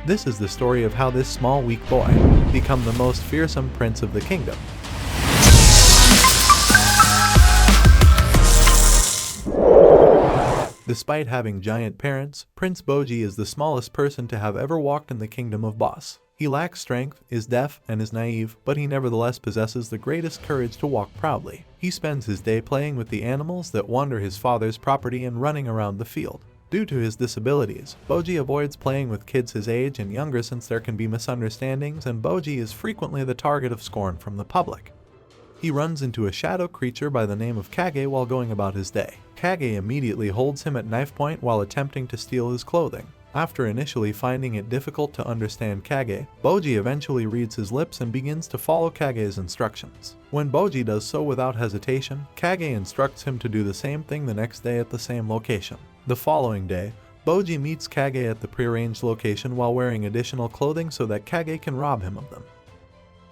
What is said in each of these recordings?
This is the story of how this small weak boy became the most fearsome prince of the kingdom. Despite having giant parents, Prince Bojji is the smallest person to have ever walked in the Kingdom of Bosse. He lacks strength, is deaf, and is naive, but he nevertheless possesses the greatest courage to walk proudly. He spends his day playing with the animals that wander his father's property and running around the field. Due to his disabilities, Bojji avoids playing with kids his age and younger since there can be misunderstandings, and Bojji is frequently the target of scorn from the public. He runs into a shadow creature by the name of Kage while going about his day. Kage immediately holds him at knife point while attempting to steal his clothing. After initially finding it difficult to understand Kage, Bojji eventually reads his lips and begins to follow Kage's instructions. When Bojji does so without hesitation, Kage instructs him to do the same thing the next day at the same location. The following day, Bojji meets Kage at the prearranged location while wearing additional clothing so that Kage can rob him of them.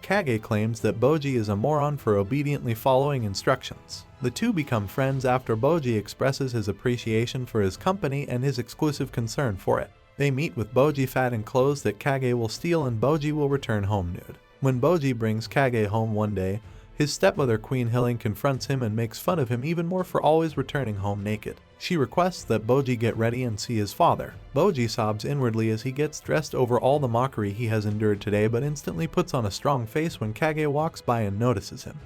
Kage claims that Bojji is a moron for obediently following instructions. The two become friends after Bojji expresses his appreciation for his company and his exclusive concern for it. They meet with Bojji fat in clothes that Kage will steal, and Bojji will return home nude. When Bojji brings Kage home one day, his stepmother Queen Hilling confronts him and makes fun of him even more for always returning home naked. She requests that Bojji get ready and see his father. Bojji sobs inwardly as he gets dressed over all the mockery he has endured today, but instantly puts on a strong face when Kage walks by and notices him.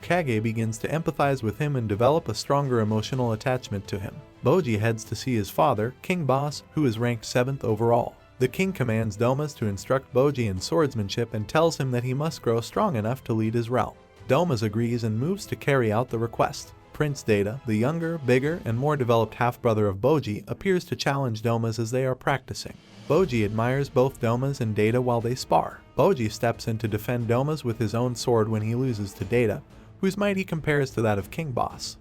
Kage begins to empathize with him and develop a stronger emotional attachment to him. Bojji heads to see his father, King Bosse, who is ranked 7th overall. The king commands Domas to instruct Bojji in swordsmanship and tells him that he must grow strong enough to lead his realm. Domas agrees and moves to carry out the request. Prince Data, the younger, bigger, and more developed half-brother of Bojji, appears to challenge Domas as they are practicing. Bojji admires both Domas and Data while they spar. Bojji steps in to defend Domas with his own sword when he loses to Data, whose might he compares to that of King Bosse.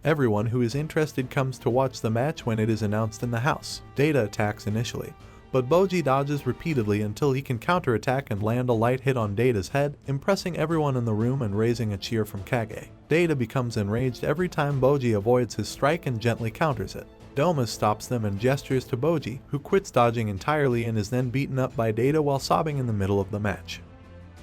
Everyone who is interested comes to watch the match when it is announced in the house. Data attacks initially, but Bojji dodges repeatedly until he can counterattack and land a light hit on Data's head, impressing everyone in the room and raising a cheer from Kage. Data becomes enraged every time Bojji avoids his strike and gently counters it. Domas stops them and gestures to Bojji, who quits dodging entirely and is then beaten up by Data while sobbing in the middle of the match.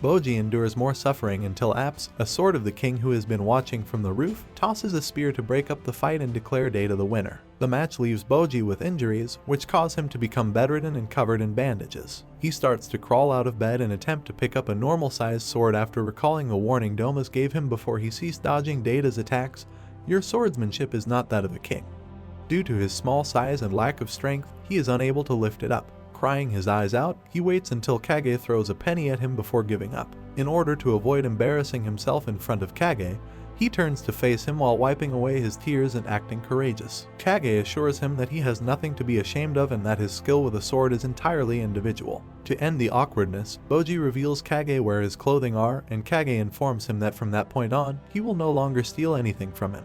Bojji endures more suffering until Apps, a sword of the king who has been watching from the roof, tosses a spear to break up the fight and declare Data the winner. The match leaves Bojji with injuries, which cause him to become bedridden and covered in bandages. He starts to crawl out of bed and attempt to pick up a normal-sized sword after recalling the warning Domas gave him before he ceased dodging Data's attacks: "Your swordsmanship is not that of a king." Due to his small size and lack of strength, he is unable to lift it up. Crying his eyes out, he waits until Kage throws a penny at him before giving up. In order to avoid embarrassing himself in front of Kage, he turns to face him while wiping away his tears and acting courageous. Kage assures him that he has nothing to be ashamed of and that his skill with a sword is entirely individual. To end the awkwardness, Bojji reveals Kage where his clothing are, and Kage informs him that from that point on, he will no longer steal anything from him.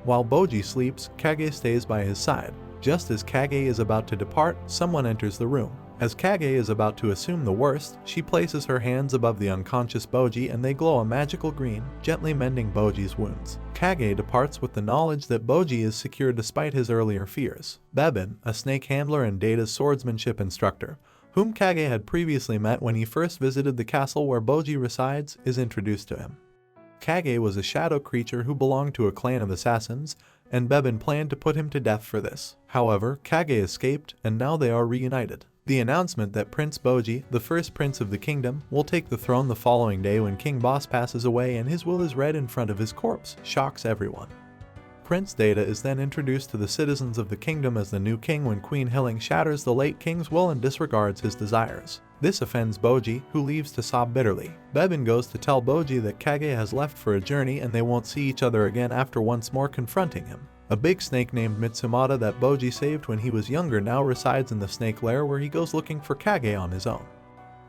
While Bojji sleeps, Kage stays by his side. Just as Kage is about to depart, someone enters the room. As Kage is about to assume the worst, she places her hands above the unconscious Bojji and they glow a magical green, gently mending Bojji's wounds. Kage departs with the knowledge that Bojji is secure despite his earlier fears. Bebin, a snake handler and Data's swordsmanship instructor, whom Kage had previously met when he first visited the castle where Bojji resides, is introduced to him. Kage was a shadow creature who belonged to a clan of assassins, and Bebin planned to put him to death for this. However, Kage escaped, and now they are reunited. The announcement that Prince Bojji, the first prince of the kingdom, will take the throne the following day when King Bosse passes away and his will is read in front of his corpse shocks everyone. Prince Data is then introduced to the citizens of the kingdom as the new king when Queen Hilling shatters the late king's will and disregards his desires. This offends Bojji, who leaves to sob bitterly. Bebin goes to tell Bojji that Kage has left for a journey and they won't see each other again after once more confronting him. A big snake named Mitsumata that Bojji saved when he was younger now resides in the snake lair where he goes looking for Kage on his own.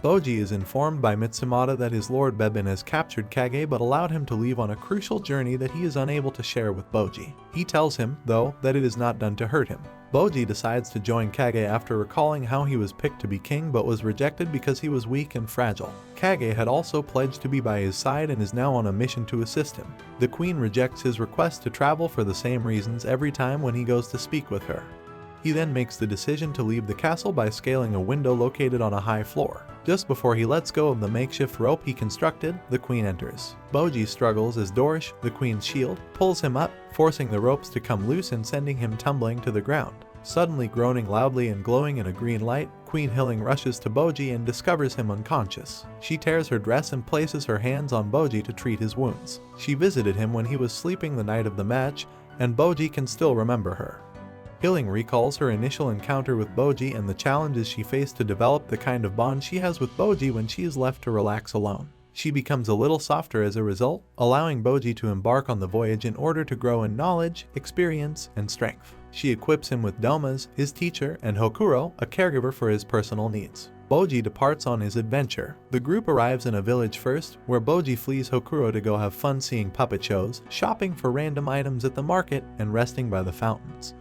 Bojji is informed by Mitsumata that his lord Bebin has captured Kage but allowed him to leave on a crucial journey that he is unable to share with Bojji. He tells him, though, that it is not done to hurt him. Bojji decides to join Kage after recalling how he was picked to be king but was rejected because he was weak and fragile. Kage had also pledged to be by his side and is now on a mission to assist him. The queen rejects his request to travel for the same reasons every time when he goes to speak with her. He then makes the decision to leave the castle by scaling a window located on a high floor. Just before he lets go of the makeshift rope he constructed, the queen enters. Bojji struggles as Dorish, the queen's shield, pulls him up, forcing the ropes to come loose and sending him tumbling to the ground. Suddenly groaning loudly and glowing in a green light, Queen Hilling rushes to Bojji and discovers him unconscious. She tears her dress and places her hands on Bojji to treat his wounds. She visited him when he was sleeping the night of the match, and Bojji can still remember her. Hilling recalls her initial encounter with Bojji and the challenges she faced to develop the kind of bond she has with Bojji when she is left to relax alone. She becomes a little softer as a result, allowing Bojji to embark on the voyage in order to grow in knowledge, experience, and strength. She equips him with domas, his teacher, and Hokuro, a caregiver for his personal needs. Bojji departs on his adventure. The group arrives in a village first, where Bojji flees Hokuro to go have fun seeing puppet shows, shopping for random items at the market, and resting by the fountains.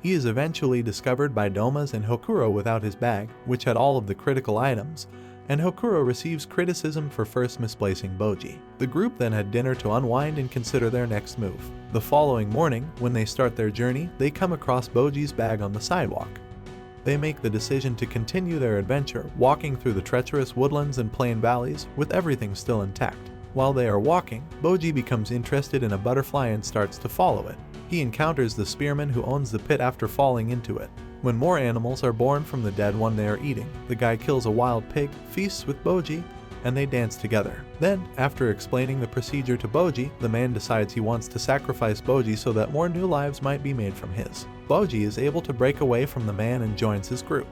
He is eventually discovered by domas and Hokuro without his bag, which had all of the critical items, and Hokuro receives criticism for first misplacing Bojji. The group then had dinner to unwind and consider their next move. The following morning, when they start their journey, they come across Bojji's bag on the sidewalk. They make the decision to continue their adventure, walking through the treacherous woodlands and plain valleys, with everything still intact. While they are walking, Bojji becomes interested in a butterfly and starts to follow it. He encounters the spearman who owns the pit after falling into it. When more animals are born from the dead one they are eating, the guy kills a wild pig, feasts with Bojji, and they dance together. Then, after explaining the procedure to Bojji, the man decides he wants to sacrifice Bojji so that more new lives might be made from his. Bojji is able to break away from the man and joins his group.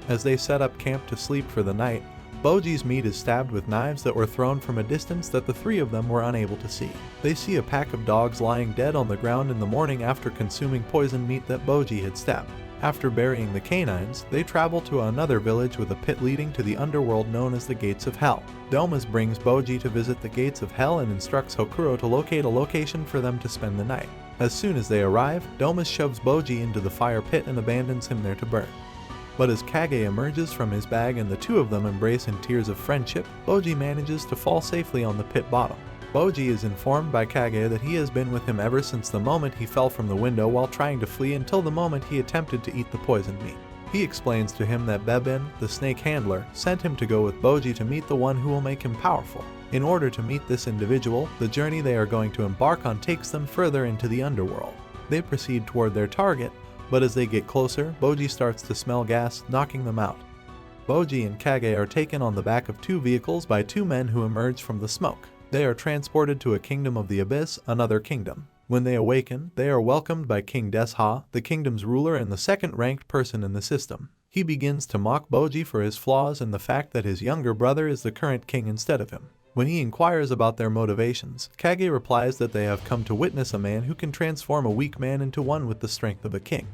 As they set up camp to sleep for the night, Bojji's meat is stabbed with knives that were thrown from a distance that the three of them were unable to see. They see a pack of dogs lying dead on the ground in the morning after consuming poisoned meat that Bojji had stabbed. After burying the canines, they travel to another village with a pit leading to the underworld known as the Gates of Hell. Domas brings Bojji to visit the Gates of Hell and instructs Hokuro to locate a location for them to spend the night. As soon as they arrive, Domas shoves Bojji into the fire pit and abandons him there to burn. But as Kage emerges from his bag and the two of them embrace in tears of friendship, Bojji manages to fall safely on the pit bottom. Bojji is informed by Kage that he has been with him ever since the moment he fell from the window while trying to flee until the moment he attempted to eat the poisoned meat. He explains to him that Bebin, the snake handler, sent him to go with Bojji to meet the one who will make him powerful. In order to meet this individual, the journey they are going to embark on takes them further into the underworld. They proceed toward their target, but as they get closer, Bojji starts to smell gas, knocking them out. Bojji and Kage are taken on the back of two vehicles by two men who emerge from the smoke. They are transported to a kingdom of the abyss, another kingdom. When they awaken, they are welcomed by King Despa, the kingdom's ruler and the second-ranked person in the system. He begins to mock Bojji for his flaws and the fact that his younger brother is the current king instead of him. When he inquires about their motivations, Kage replies that they have come to witness a man who can transform a weak man into one with the strength of a king.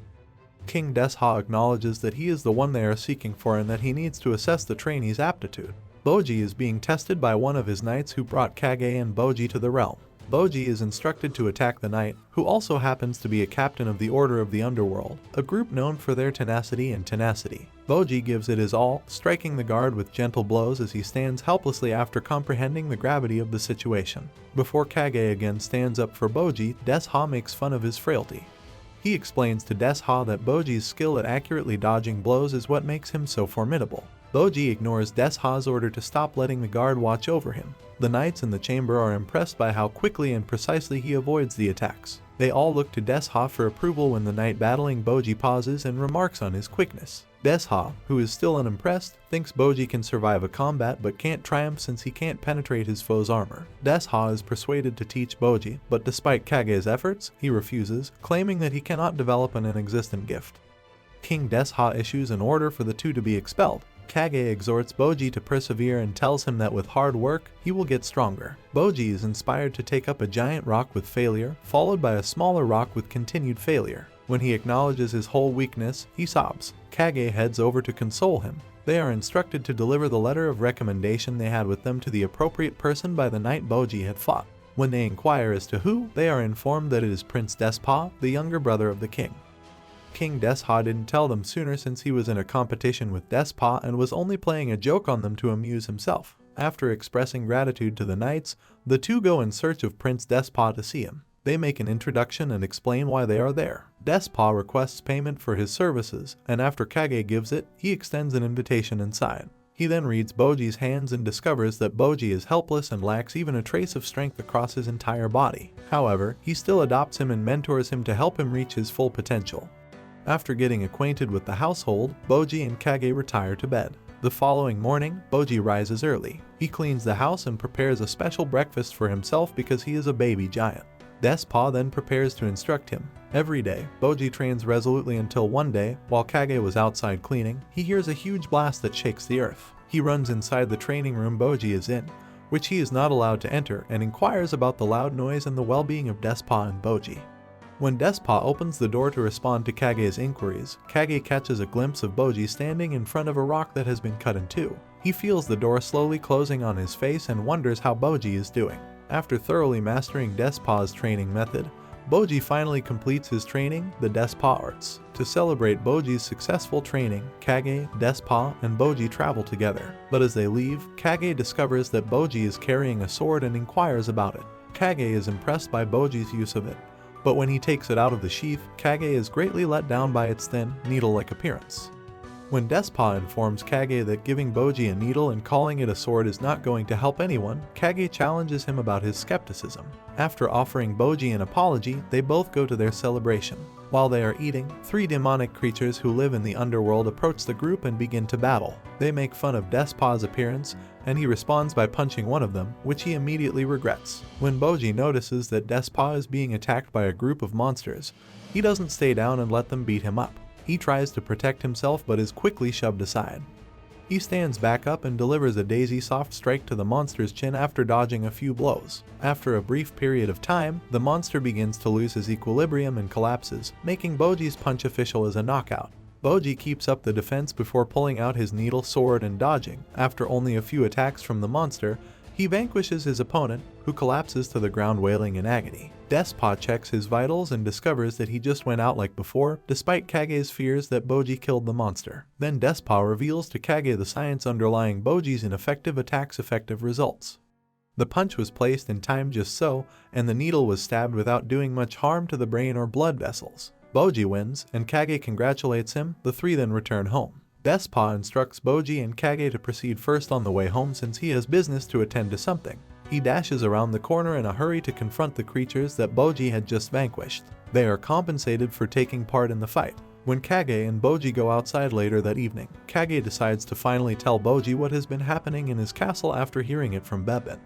King Despa acknowledges that he is the one they are seeking for and that he needs to assess the trainee's aptitude. Bojji is being tested by one of his knights who brought Kage and Bojji to the realm. Bojji is instructed to attack the knight, who also happens to be a captain of the Order of the Underworld, a group known for their tenacity and tenacity. Bojji gives it his all, striking the guard with gentle blows as he stands helplessly after comprehending the gravity of the situation. Before Kage again stands up for Bojji, Despa makes fun of his frailty. He explains to Despa that Bojji's skill at accurately dodging blows is what makes him so formidable. Bojji ignores Despa's order to stop letting the guard watch over him. The knights in the chamber are impressed by how quickly and precisely he avoids the attacks. They all look to Despa for approval when the knight battling Bojji pauses and remarks on his quickness. Despa, who is still unimpressed, thinks Bojji can survive a combat but can't triumph since he can't penetrate his foe's armor. Despa is persuaded to teach Bojji, but despite Kage's efforts, he refuses, claiming that he cannot develop an inexistent gift. King Despa issues an order for the two to be expelled. Kage exhorts Bojji to persevere and tells him that with hard work, he will get stronger. Bojji is inspired to take up a giant rock with failure, followed by a smaller rock with continued failure. When he acknowledges his whole weakness, he sobs. Kage heads over to console him. They are instructed to deliver the letter of recommendation they had with them to the appropriate person by the night Bojji had fought. When they inquire as to who, they are informed that it is Prince Despa, the younger brother of the king. King Despa didn't tell them sooner since he was in a competition with Despa and was only playing a joke on them to amuse himself. After expressing gratitude to the knights, the two go in search of Prince Despa to see him. They make an introduction and explain why they are there. Despa requests payment for his services, and after Kage gives it, he extends an invitation inside. He then reads Boji's hands and discovers that Bojji is helpless and lacks even a trace of strength across his entire body. However, he still adopts him and mentors him to help him reach his full potential. After getting acquainted with the household, Bojji and Kage retire to bed. The following morning, Bojji rises early. He cleans the house and prepares a special breakfast for himself because he is a baby giant. Despa then prepares to instruct him. Every day, Bojji trains resolutely until one day, while Kage was outside cleaning, he hears a huge blast that shakes the earth. He runs inside the training room Bojji is in, which he is not allowed to enter, and inquires about the loud noise and the well-being of Despa and Bojji. When Despa opens the door to respond to Kage's inquiries, Kage catches a glimpse of Bojji standing in front of a rock that has been cut in two. He feels the door slowly closing on his face and wonders how Bojji is doing. After thoroughly mastering Despa's training method, Bojji finally completes his training, the Despa Arts. To celebrate Bojji's successful training, Kage, Despa, and Bojji travel together. But as they leave, Kage discovers that Bojji is carrying a sword and inquires about it. Kage is impressed by Bojji's use of it, but when he takes it out of the sheath, Kage is greatly let down by its thin, needle-like appearance. When Despa informs Kage that giving Bojji a needle and calling it a sword is not going to help anyone, Kage challenges him about his skepticism. After offering Bojji an apology, they both go to their celebration. While they are eating, 3 demonic creatures who live in the underworld approach the group and begin to battle. They make fun of Despa's appearance, and he responds by punching one of them, which he immediately regrets. When Bojji notices that Despa is being attacked by a group of monsters, he doesn't stay down and let them beat him up. He tries to protect himself but is quickly shoved aside. He stands back up and delivers a daisy-soft strike to the monster's chin after dodging a few blows. After a brief period of time, the monster begins to lose his equilibrium and collapses, making Bojji's punch official as a knockout. Bojji keeps up the defense before pulling out his needle sword and dodging. After only a few attacks from the monster, he vanquishes his opponent, who collapses to the ground wailing in agony. Despa checks his vitals and discovers that he just went out like before, despite Kage's fears that Bojji killed the monster. Then Despa reveals to Kage the science underlying Bojji's ineffective attacks' effective results. The punch was placed in time just so, and the needle was stabbed without doing much harm to the brain or blood vessels. Bojji wins, and Kage congratulates him. The 3 then return home. Despa instructs Bojji and Kage to proceed first on the way home since he has business to attend to something. He dashes around the corner in a hurry to confront the creatures that Bojji had just vanquished. They are compensated for taking part in the fight. When Kage and Bojji go outside later that evening, Kage decides to finally tell Bojji what has been happening in his castle after hearing it from Bebin.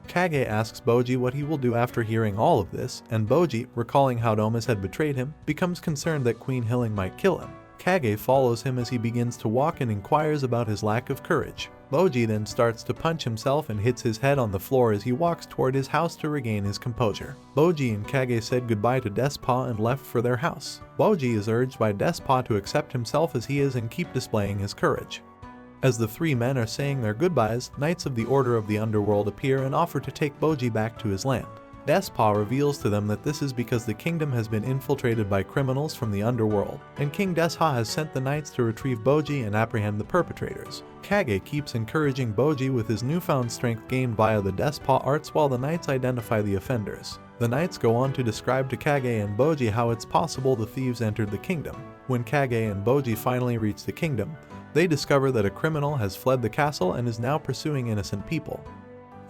Kage asks Bojji what he will do after hearing all of this, and Bojji, recalling how Domus had betrayed him, becomes concerned that Queen Hilling might kill him. Kage follows him as he begins to walk and inquires about his lack of courage. Bojji then starts to punch himself and hits his head on the floor as he walks toward his house to regain his composure. Bojji and Kage said goodbye to Despa and left for their house. Bojji is urged by Despa to accept himself as he is and keep displaying his courage. As the 3 men are saying their goodbyes, Knights of the Order of the Underworld appear and offer to take Bojji back to his land. Despa reveals to them that this is because the kingdom has been infiltrated by criminals from the underworld, and King Desha has sent the knights to retrieve Bojji and apprehend the perpetrators. Kage keeps encouraging Bojji with his newfound strength gained via the Despa arts while the knights identify the offenders. The knights go on to describe to Kage and Bojji how it's possible the thieves entered the kingdom. When Kage and Bojji finally reach the kingdom, they discover that a criminal has fled the castle and is now pursuing innocent people.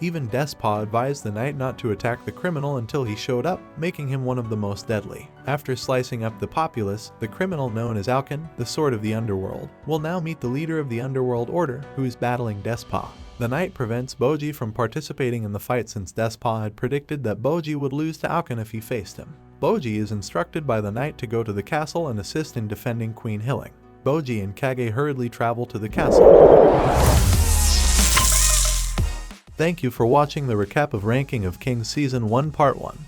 Even Despa advised the knight not to attack the criminal until he showed up, making him one of the most deadly. After slicing up the populace, the criminal known as Alkin, the Sword of the Underworld, will now meet the leader of the Underworld Order, who is battling Despa. The knight prevents Bojji from participating in the fight since Despa had predicted that Bojji would lose to Alkin if he faced him. Bojji is instructed by the knight to go to the castle and assist in defending Queen Hilling. Bojji and Kage hurriedly travel to the castle. Thank you for watching the recap of Ranking of Kings Season 1 Part 1.